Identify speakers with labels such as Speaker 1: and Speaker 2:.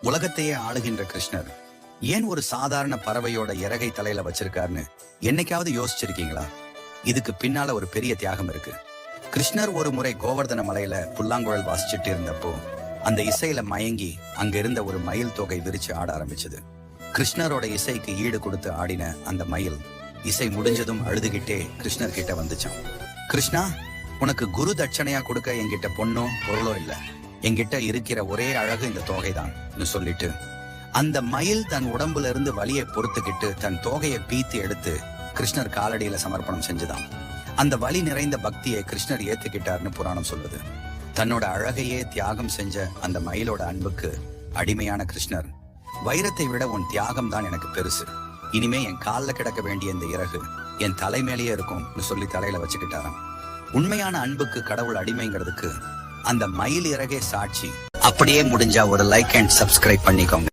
Speaker 1: உலகத்தையே ஆளுகின்ற கிருஷ்ணர் ஏன் ஒரு சாதாரண பறவையோட இறகை தலையில வச்சிருக்காருன்னு என்னைக்காவது யோசிச்சிருக்கீங்களா? இதுக்கு பின்னால ஒரு பெரிய தியாகம் இருக்கு. கிருஷ்ணர் ஒரு முறை கோவர்தன மலையில புல்லாங்குழல் வாசிச்சுட்டு இருந்தப்போ அந்த இசையில மயங்கி அங்க இருந்த ஒரு மயில் தொகை விரிச்சு ஆட ஆரம்பிச்சது. கிருஷ்ணரோட இசைக்கு ஈடு கொடுத்து ஆடின அந்த மயில் இசை முடிஞ்சதும் அழுதுகிட்டே கிருஷ்ணர் கிட்ட வந்துச்சான். கிருஷ்ணா, உனக்கு குரு தட்சணையா கொடுக்க என்கிட்ட பொண்ணோ பொருளோ இல்ல, என்கிட்ட இருக்கிற ஒரே அழகு இந்த தொகைதான் சொல்லிட்டு அந்த மயில் தன் உடம்புல இருந்து வலியை பொறுத்துக்கிட்டு தன் தோகையை பீத்து எடுத்து கிருஷ்ணர் காலடியில சமர்ப்பணம் செஞ்சுதான். அந்த வலி நிறைந்த பக்தியை கிருஷ்ணர் ஏத்துக்கிட்டார்னு புராணம் சொல்லுது. தன்னோட அழகையே தியாகம் செஞ்ச அந்த மயிலோட அன்புக்கு அடிமையான கிருஷ்ணர், வைரத்தை விட உன் தியாகம் தான் எனக்கு பெருசு, இனிமே என் காலில் கிடக்க வேண்டிய இந்த இறகு என் தலைமையிலேயே இருக்கும் சொல்லி தலையில வச்சுக்கிட்டாராம். உண்மையான அன்புக்கு கடவுள் அடிமைங்கிறதுக்கு அந்த மயில் இறகே சாட்சி. அப்படியே முடிஞ்சா ஒரு லைக் அண்ட் சப்ஸ்கிரைப் பண்ணிக்கோங்க.